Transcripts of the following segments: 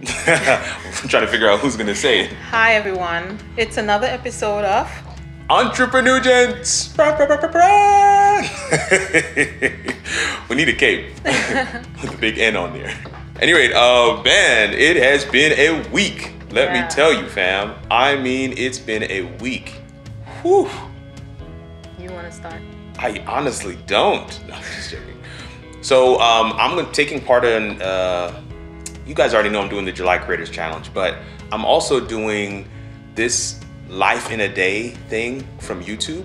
I'm trying to figure out who's gonna say it. Hi everyone, it's another episode of EntrepreNugents. We need a cape with a big N on there. Anyway, man, it has been a week. Let me tell you, fam. I mean, it's been a week. Whew. You want to start? I honestly don't. No, I'm just joking. So I'm taking part in, you guys already know I'm doing the July Creators Challenge, but I'm also doing this Life in a Day thing from YouTube.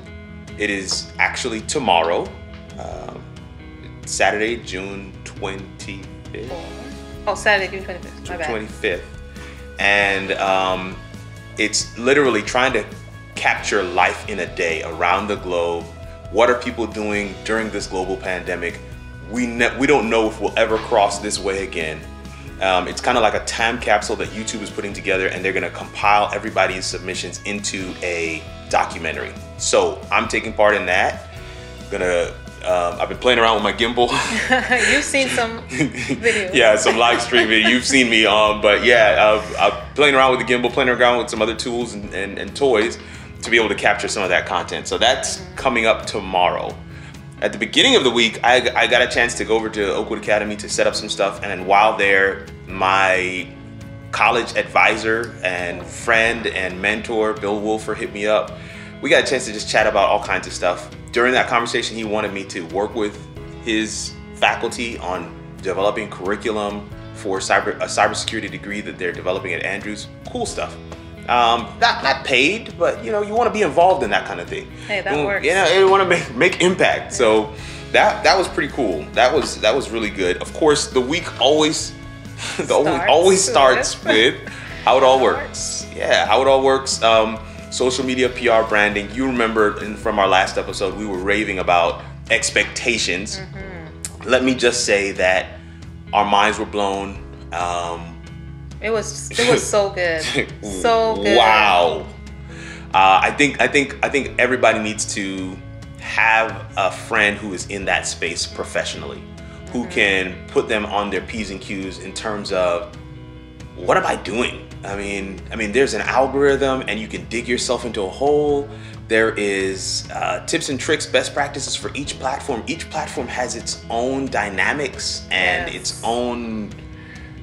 It is actually tomorrow, Saturday, June 25th. Oh, Saturday, June 25th. June 25th. And it's literally trying to capture life in a day around the globe. What are people doing during this global pandemic? We don't know if we'll ever cross this way again. It's kind of like a time capsule that YouTube is putting together, and they're gonna compile everybody's submissions into a documentary. So I'm taking part in that. I've been playing around with my gimbal. You've seen some videos. Yeah, some live stream video. You've seen me on, but yeah, I'm playing around with the gimbal, playing around with some other tools and toys to be able to capture some of that content. So that's coming up tomorrow. At the beginning of the week, I got a chance to go over to Oakwood Academy to set up some stuff. And then while there, my college advisor and friend and mentor, Bill Wolfer, hit me up. We got a chance to just chat about all kinds of stuff. During that conversation, he wanted me to work with his faculty on developing curriculum for a cybersecurity degree that they're developing at Andrews. Cool stuff. Not paid, but you want to be involved in that kind of thing. Hey, that works. You want to make impact. So that was pretty cool. That was really good. Of course, the week always starts with how it all works. Yeah, how it all works. Social media, PR, branding. You remember from our last episode, we were raving about expectations. Let me just say that our minds were blown. It was so good. So good. Wow. I think everybody needs to have a friend who is in that space professionally, who can put them on their P's and Q's in terms of, what am I doing? I mean, there's an algorithm and you can dig yourself into a hole. There is tips and tricks, best practices for each platform. Each platform has its own dynamics and its own,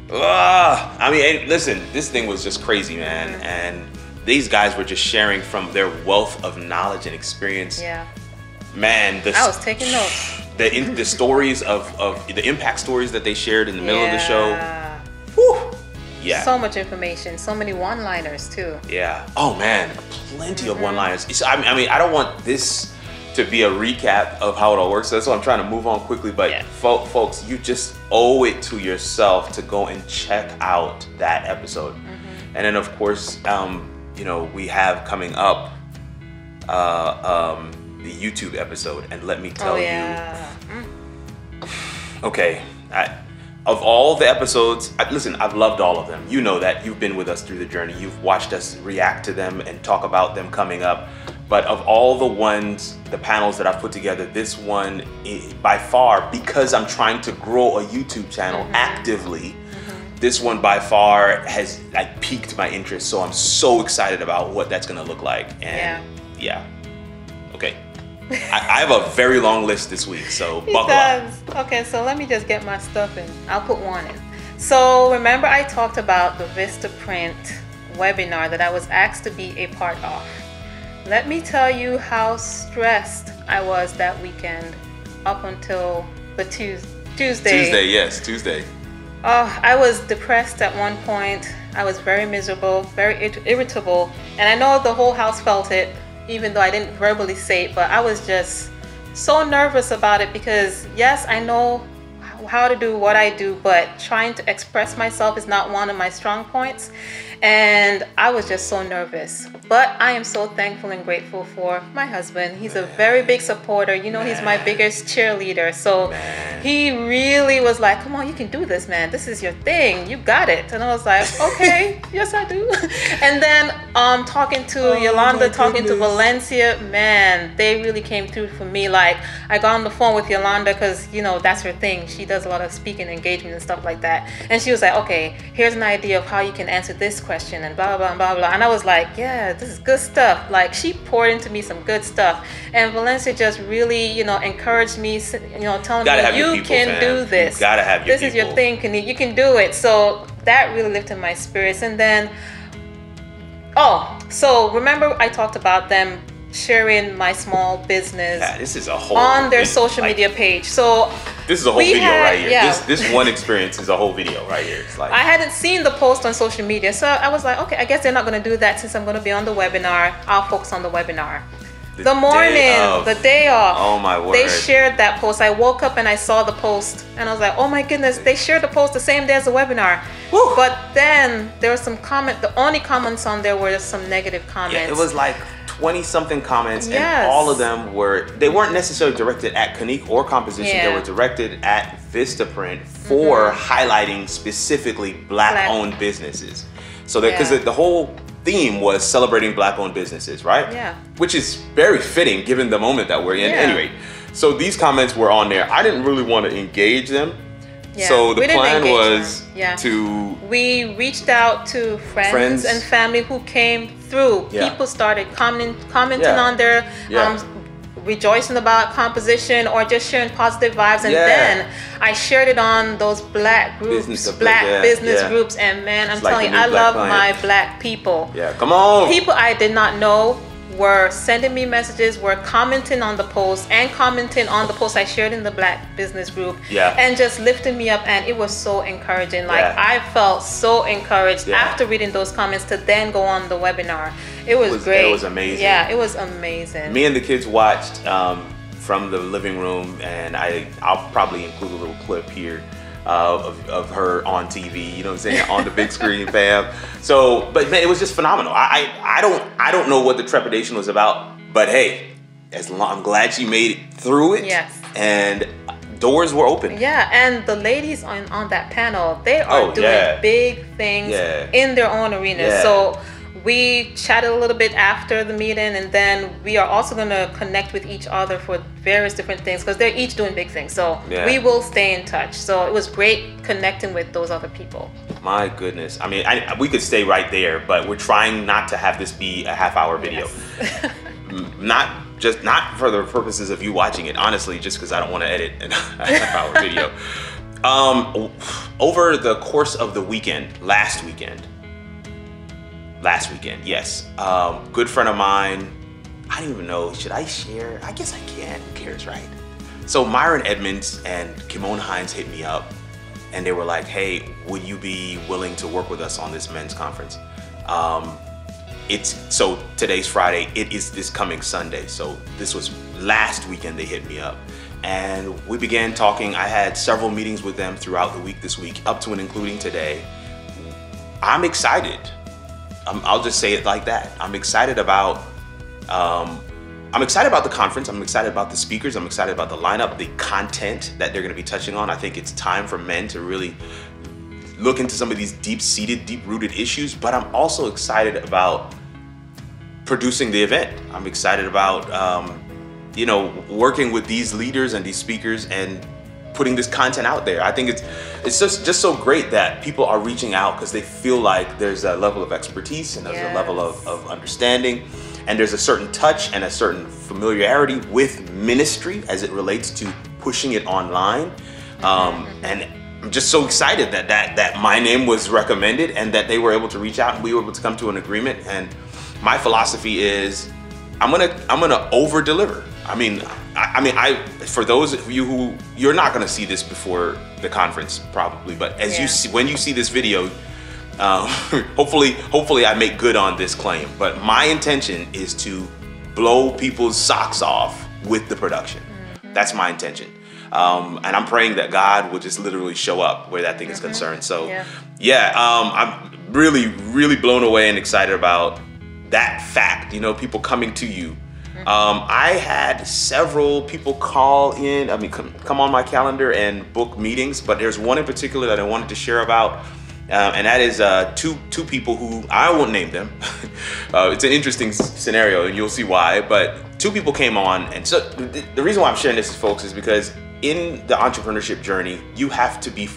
listen, this thing was just crazy, man. And these guys were just sharing from their wealth of knowledge and experience. Yeah. Man, I was taking notes. The stories of the impact stories that they shared in the middle of the show. Whew. Yeah. So much information, so many one-liners too. Yeah. Oh man, plenty of one-liners. I don't want this to be a recap of how it all works. That's why I'm trying to move on quickly. But folks, you just owe it to yourself to go and check out that episode. And then of course, we have coming up the YouTube episode. And let me tell you. Okay. Of all the episodes, listen, I've loved all of them. You know that. You've been with us through the journey. You've watched us react to them and talk about them coming up. But of all the panels that I've put together, this one, by far, because I'm trying to grow a YouTube channel actively, this one by far has piqued my interest. So I'm so excited about what that's gonna look like. And yeah. Okay. I have a very long list this week, so buckle up. Okay, so let me just get my stuff in. I'll put one in. So remember I talked about the VISTAPRINT webinar that I was asked to be a part of. Let me tell you how stressed I was that weekend up until the Tuesday. Tuesday. I was depressed at one point. I was very miserable, very irritable, and I know the whole house felt it, even though I didn't verbally say it, but I was just so nervous about it because yes, I know how to do what I do, but trying to express myself is not one of my strong points. And I was just so nervous. But I am so thankful and grateful for my husband. He's a very big supporter. He's my biggest cheerleader. So he really was like, come on, you can do this, man. This is your thing. You got it. And I was like, okay, yes, I do. And then talking to Yolanda, talking to Valencia, man, they really came through for me. Like, I got on the phone with Yolanda because, you know, that's her thing. She does a lot of speaking engagement and stuff like that. And she was like, okay, here's an idea of how you can answer this question and blah, blah, blah, blah. And I was like, yeah, this is good stuff. Like, she poured into me some good stuff. And Valencia just really, you know, encouraged me, you know, telling me, you can do this. You gotta have your This is your thing, Kanique. You can do it. So that really lifted my spirits. And then, so remember I talked about them sharing my small business this is a whole on their social media page. So this is a whole video right here. This one experience is a whole video right here. It's like, I hadn't seen the post on social media, so I was like, okay, I guess they're not going to do that since I'm going to be on the webinar. I'll focus on the webinar. The morning, the day off. Oh my word. They shared that post. I woke up and I saw the post and I was like, oh my goodness, they shared the post the same day as the webinar. Woo. But then there was some comment, the only comments on there were some negative comments. Yeah, it was like 20 something comments, and all of them they weren't necessarily directed at Kanique or composition. They were directed at VISTAPRINT for highlighting specifically Black owned businesses. So that, because the whole theme was celebrating Black owned businesses, right? Yeah. Which is very fitting given the moment that we're in. Anyway, so these comments were on there. I didn't really want to engage them. Yeah. So the plan was we reached out to friends and family who came through. People started commenting on their rejoicing about composition or just sharing positive vibes, and then I shared it on those Black groups, business groups, and man, I'm telling you, I love my Black people. Yeah, come on. People I did not know were sending me messages, were commenting on the post and commenting on the post I shared in the Black business group, and just lifting me up, and it was so encouraging. Like, I felt so encouraged after reading those comments to then go on the webinar. It was great. It was amazing. Yeah, it was amazing. Me and the kids watched from the living room, and I'll probably include a little clip here of her on TV, you know what I'm saying, on the big screen, fam. So, but man, it was just phenomenal. I don't know what the trepidation was about, but hey, I'm glad she made it through it. Yes. And doors were open. Yeah, and the ladies on that panel, they are doing big things in their own arena. So we chatted a little bit after the meeting, and then we are also going to connect with each other for various different things because they're each doing big things. So we will stay in touch. So it was great connecting with those other people. My goodness. I mean, we could stay right there, but we're trying not to have this be a half-hour video. Yes. Not for the purposes of you watching it, honestly, just because I don't want to edit a half-hour video. Over the course of the weekend, last weekend, yes. Good friend of mine, I don't even know, should I share? I guess I can, who cares, right? So Myron Edmonds and Kimon Hines hit me up, and they were like, hey, would you be willing to work with us on this men's conference? So today's Friday, it is this coming Sunday. So this was last weekend they hit me up, and we began talking. I had several meetings with them throughout the week this week, up to and including today. I'm excited. I'll just say it like that. I'm excited about the conference. I'm excited about the speakers. I'm excited about the lineup, the content that they're going to be touching on. I think it's time for men to really look into some of these deep-seated, deep-rooted issues, but I'm also excited about producing the event. I'm excited about, working with these leaders and these speakers and putting this content out there. I think it's just so great that people are reaching out because they feel like there's a level of expertise and there's a level of understanding, and there's a certain touch and a certain familiarity with ministry as it relates to pushing it online. And I'm just so excited that my name was recommended and that they were able to reach out and we were able to come to an agreement. And my philosophy is I'm gonna over deliver. I mean, for those of you who, you're not gonna see this before the conference probably, but as you see, when you see this video, hopefully I make good on this claim. But my intention is to blow people's socks off with the production. That's my intention. And I'm praying that God will just literally show up where that thing is concerned. So I'm really, really blown away and excited about that fact. You know, people coming to you I had several people call in, come on my calendar and book meetings, but there's one in particular that I wanted to share about. And that is two people who, I won't name them. It's an interesting scenario and you'll see why, but two people came on. And so the reason why I'm sharing this, folks, is because in the entrepreneurship journey, you have to be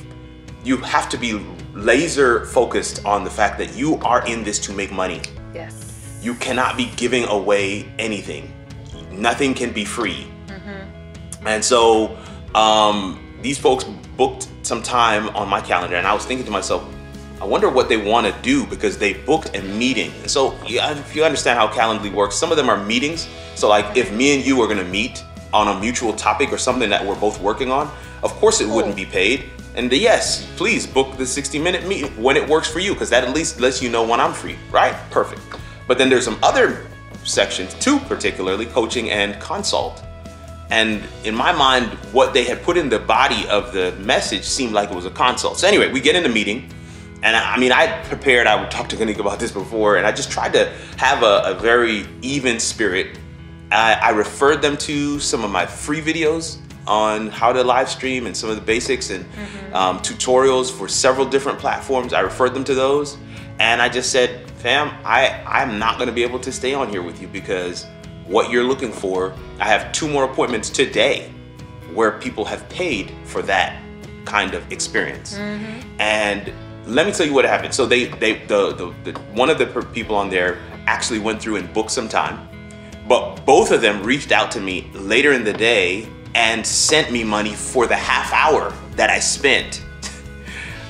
laser focused on the fact that you are in this to make money. Yes. You cannot be giving away anything. Nothing can be free. And so these folks booked some time on my calendar, and I was thinking to myself, I wonder what they want to do, because they booked a meeting. And so if you understand how Calendly works, some of them are meetings. So like if me and you are going to meet on a mutual topic or something that we're both working on, of course it wouldn't be paid. And yes, please book the 60-minute meeting when it works for you, because that at least lets you know when I'm free, right? Perfect. But then there's some other sections, two particularly, coaching and consult. And in my mind, what they had put in the body of the message seemed like it was a consult. So anyway, we get in the meeting, and I prepared, I would talk to Kanique about this before, and I just tried to have a very even spirit. I referred them to some of my free videos on how to live stream and some of the basics and tutorials for several different platforms. I referred them to those, and I just said, fam, I'm not gonna be able to stay on here with you, because what you're looking for, I have 2 more appointments today where people have paid for that kind of experience. And let me tell you what happened. So one of the people on there actually went through and booked some time, but both of them reached out to me later in the day and sent me money for the half hour that I spent.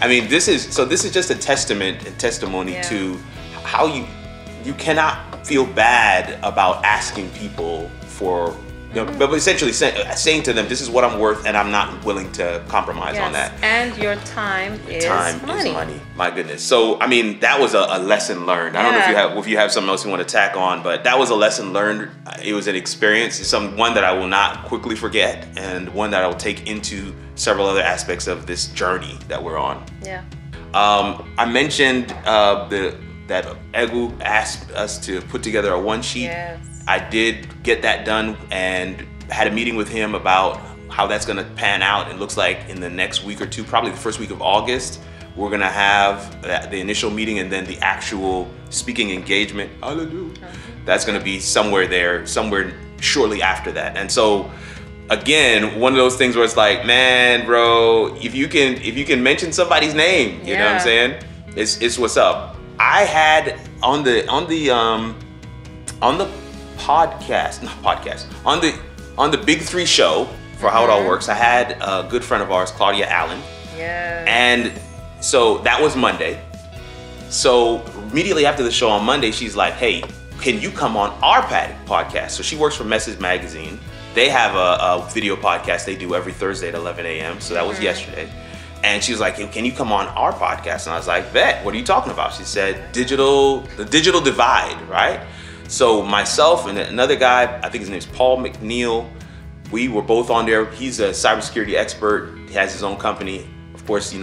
I mean, this is just a testament and testimony to how you cannot feel bad about asking people for, but essentially saying to them, this is what I'm worth and I'm not willing to compromise on that. And your time is money. My goodness. So, I mean, that was a lesson learned. I don't know if you have something else you want to tack on, but that was a lesson learned. It was an experience. It's one that I will not quickly forget, and one that I will take into several other aspects of this journey that we're on. Yeah. I mentioned that Egu asked us to put together a one sheet. Yes. I did get that done and had a meeting with him about how that's gonna pan out. It looks like in the next week or two, probably the first week of August, we're gonna have the initial meeting, and then the actual speaking engagement. Hallelujah. That's gonna be somewhere shortly after that. And so again, one of those things where it's like, man, bro, if you can mention somebody's name, you know what I'm saying? It's what's up. I had on the Big 3 show for How It All Works, I had a good friend of ours, Claudia Allen. Yeah. And so that was Monday. So immediately after the show on Monday, she's like, hey, can you come on our podcast? So she works for Message Magazine. They have a video podcast they do every Thursday at 11 a.m. So that was yesterday. And she was like, hey, can you come on our podcast? And I was like, bet, what are you talking about? She said, the digital divide, right? So myself and another guy, I think his name is Paul McNeil, we were both on there. He's a cybersecurity expert. He has his own company. Of course,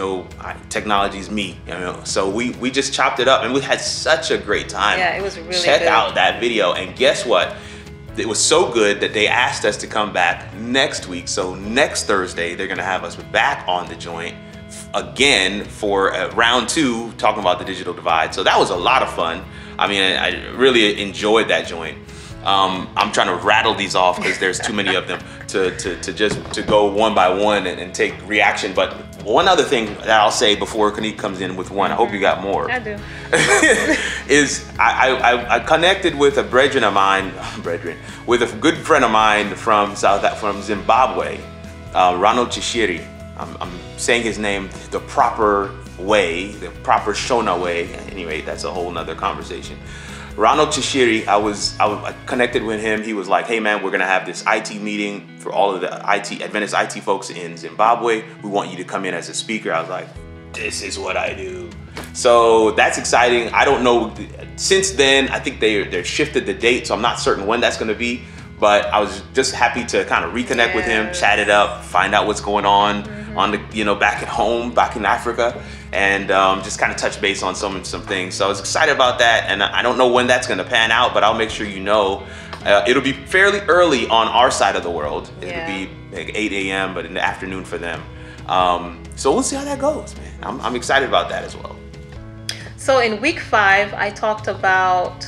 technology is me, So we just chopped it up, and we had such a great time. Yeah, it was really Check good. out that video. And guess what? It was so good that they asked us to come back next week. So next Thursday, they're gonna have us back on the joint again for round 2, talking about the digital divide. So that was a lot of fun. I mean, I really enjoyed that joint. I'm trying to rattle these off because there's too many of them to go one by one and take reaction. But one other thing that I'll say before Kanique comes in with one, I hope you got more. I do. Is I connected with a brethren of mine, with a good friend of mine from Zimbabwe, Ronald Chishiri. I'm saying his name the proper way, the proper Shona way. Anyway, that's a whole nother conversation. Ronald Chishiri, I connected with him. He was like, hey man, we're gonna have this IT meeting for all of the Adventist IT folks in Zimbabwe. We want you to come in as a speaker. I was like, this is what I do. So that's exciting. I don't know, since then, I think they shifted the date, so I'm not certain when that's gonna be, but I was just happy to kind of reconnect with him, chat it up, find out what's going on back at home, back in Africa, and just kind of touch base on some things. So I was excited about that, and I don't know when that's going to pan out, but I'll make sure you know. It'll be fairly early on our side of the world. Yeah. It'll be like 8 a.m., but in the afternoon for them. So we'll see how that goes, man. I'm excited about that as well. So in week 5, I talked about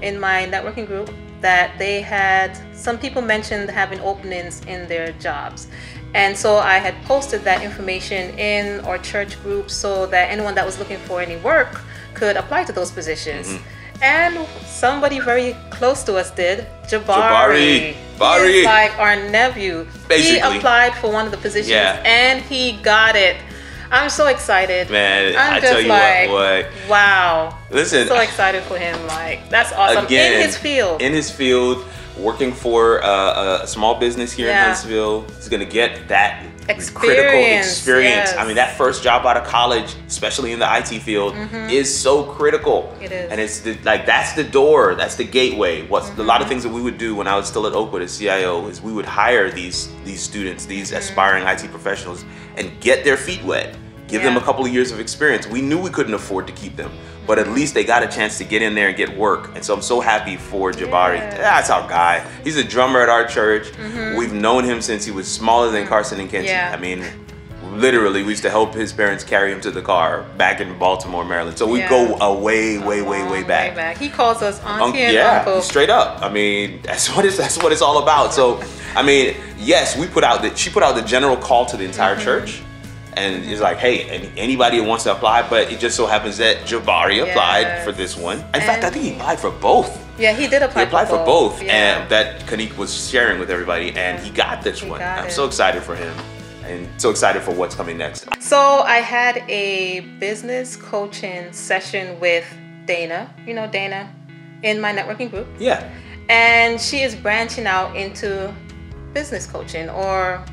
in my networking group that they had, some people mentioned having openings in their jobs. And so I had posted that information in our church group so that anyone that was looking for any work could apply to those positions. And somebody very close to us did, Jabari. He is like our nephew. Basically. He applied for one of the positions and he got it. I'm so excited. Man, I'm I just tell you like, what. wow. Listen. So excited for him. Like, that's awesome. Again, in his field. In his field, working for a small business here in Huntsville. He's going to get that critical experience. Yes. I mean, that first job out of college, especially in the IT field, is so critical. It is. And it's like, that's the door, that's the gateway. A lot of things that we would do when I was still at Oakwood as CIO is we would hire these students, these aspiring IT professionals, and get their feet wet. Give them a couple of years of experience. We knew we couldn't afford to keep them, but at least they got a chance to get in there and get work. And so I'm so happy for Jabari. That's our guy. He's a drummer at our church. We've known him since he was smaller than Carson and Kenzie. I mean, literally, we used to help his parents carry him to the car back in Baltimore, Maryland. So we go way back. He calls us auntie and uncle. Straight up. I mean, that's what it's all about. So, I mean, yes, she put out the general call to the entire church. And it's like, hey, anybody who wants to apply, but it just so happens that Jabari applied for this one. In fact, I think he applied for both. Yeah, he did apply. He applied for both, and that Kanique was sharing with everybody, and he got this one. I'm so excited for him, and so excited for what's coming next. So I had a business coaching session with Dana. You know Dana, in my networking group. Yeah. And she is branching out into business coaching, or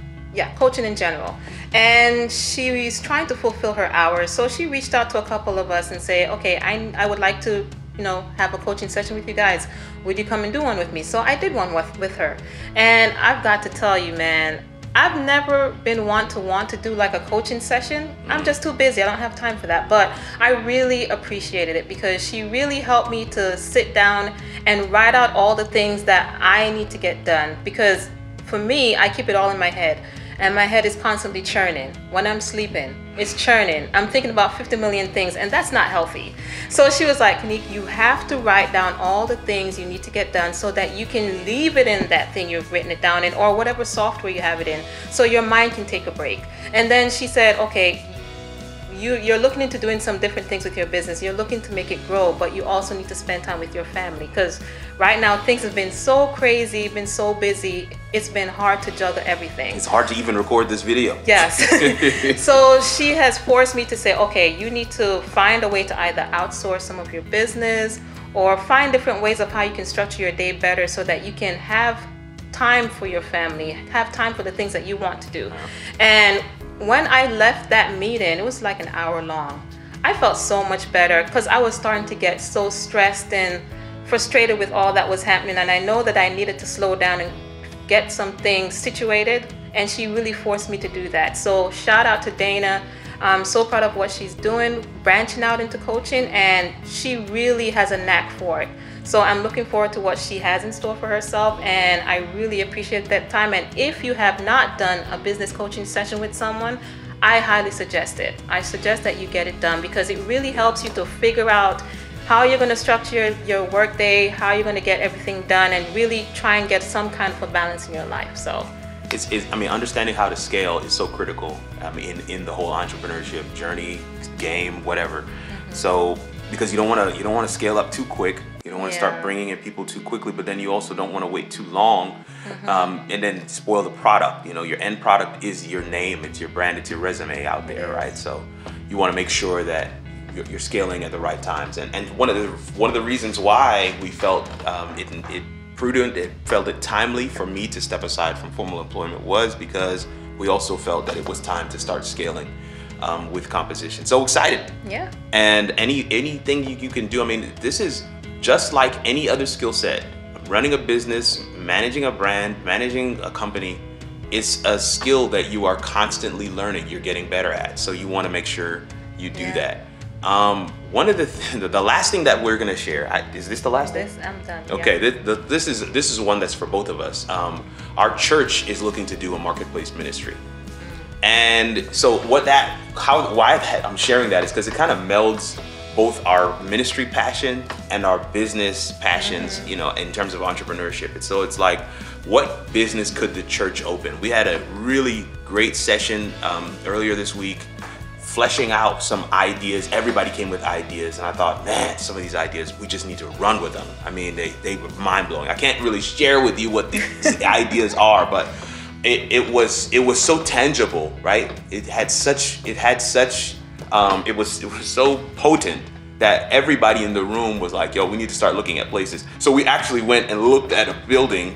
coaching in general. And she's trying to fulfill her hours. So she reached out to a couple of us and say, okay, I would like to, have a coaching session with you guys. Would you come and do one with me? So I did one with her. And I've got to tell you, man, I've never been want to do like a coaching session. I'm just too busy. I don't have time for that. But I really appreciated it because she really helped me to sit down and write out all the things that I need to get done. Because for me, I keep it all in my head. And my head is constantly churning. When I'm sleeping, it's churning. I'm thinking about 50 million things, and that's not healthy. So she was like, Kanique, you have to write down all the things you need to get done so that you can leave it in that thing you've written it down in, or whatever software you have it in, so your mind can take a break. And then she said, okay, you're looking into doing some different things with your business. You're looking to make it grow, but you also need to spend time with your family, because right now things have been so crazy, been so busy. It's been hard to juggle everything. It's hard to even record this video. Yes. So she has forced me to say, okay, you need to find a way to either outsource some of your business or find different ways of how you can structure your day better so that you can have time for your family, have time for the things that you want to do. And when I left that meeting, it was like an hour long. I felt so much better because I was starting to get so stressed and frustrated with all that was happening. And I know that I needed to slow down and get some things situated. And she really forced me to do that. So shout out to Dana. I'm so proud of what she's doing, branching out into coaching, and she really has a knack for it. So I'm looking forward to what she has in store for herself, and I really appreciate that time. And if you have not done a business coaching session with someone, I highly suggest it. I suggest that you get it done because it really helps you to figure out how you're going to structure your work day, how you're going to get everything done, and really try and get some kind of a balance in your life. So I mean, understanding how to scale is so critical. I mean, in the whole entrepreneurship journey, game, whatever. So because you don't want to scale up too quick. You don't want to start bringing in people too quickly, but then you also don't want to wait too long and then spoil the product. Your end product is your name, it's your brand, it's your resume out there, right? So you want to make sure that you're scaling at the right times. And one of the reasons why we felt it prudent, it felt it timely for me to step aside from formal employment was because we also felt that it was time to start scaling with composition. So excited. Yeah. And anything you can do. I mean, this is just like any other skill set. Running a business, managing a brand, managing a company, it's a skill that you are constantly learning, you're getting better at. So you want to make sure you do that. One of the last thing that we're gonna share, is this the last thing? I'm done. Okay, Yeah. this is one that's for both of us. Our church is looking to do a marketplace ministry, and so why I'm sharing that is because it kind of melds both our ministry passion and our business passions, you know, in terms of entrepreneurship. And so it's like, what business could the church open? We had a really great session earlier this week, fleshing out some ideas. Everybody came with ideas, and I thought, man, some of these ideas, we just need to run with them. I mean, they were mind-blowing. I can't really share with you what these ideas are, but it was so tangible, right? It was so potent that everybody in the room was like, yo, we need to start looking at places. So we actually went and looked at a building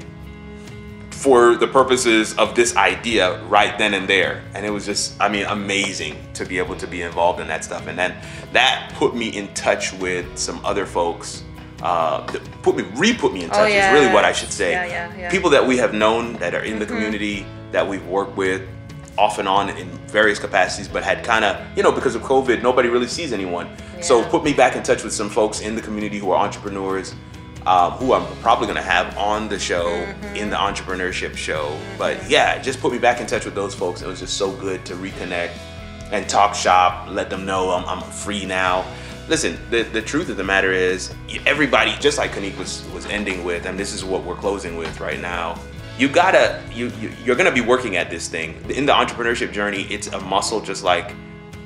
for the purposes of this idea right then and there. And it was just, I mean, amazing to be able to be involved in that stuff. And then that put me in touch with some other folks, re-put me in touch is really what I should say. Yeah. People that we have known that are in the community, that we've worked with off and on in various capacities, but had kind of, you know, because of COVID, nobody really sees anyone. Yeah. So put me back in touch with some folks in the community who are entrepreneurs, who I'm probably gonna have on the show, in the entrepreneurship show. But yeah, just put me back in touch with those folks. It was just so good to reconnect and talk shop, let them know I'm free now. Listen, the truth of the matter is, everybody, just like Kanique was ending with, and this is what we're closing with right now, you're gonna be working at this thing. In the entrepreneurship journey, it's a muscle just like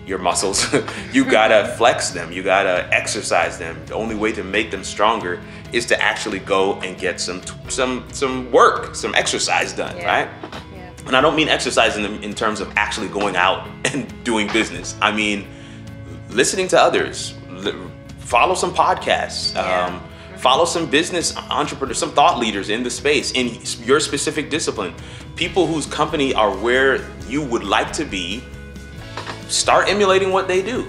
your muscles. You gotta flex them, you gotta exercise them. The only way to make them stronger is to actually go and get some work, some exercise done, right? Yeah. And I don't mean exercise in terms of actually going out and doing business. I mean listening to others, follow some podcasts, follow some business entrepreneurs, some thought leaders in the space, in your specific discipline, people whose company are where you would like to be. Start emulating what they do,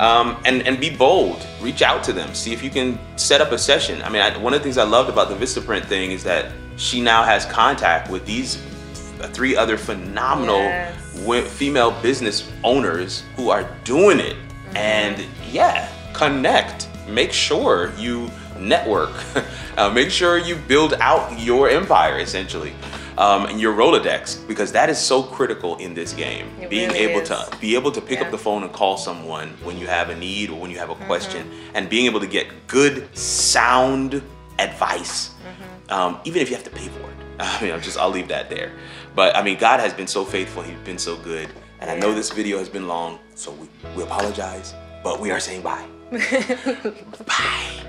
and be bold. Reach out to them. See if you can set up a session. I mean, one of the things I loved about the VISTAPRINT thing is that she now has contact with these 3 other phenomenal female business owners who are doing it. And yeah, connect. Make sure you network. Make sure you build out your empire, essentially. And your Rolodex, because that is so critical in this game. Being able to pick up the phone and call someone when you have a need or when you have a question, and being able to get good, sound advice, even if you have to pay for it. I mean, I'll leave that there. But I mean, God has been so faithful. He's been so good. And I know this video has been long, so we apologize, but we are saying bye. Bye.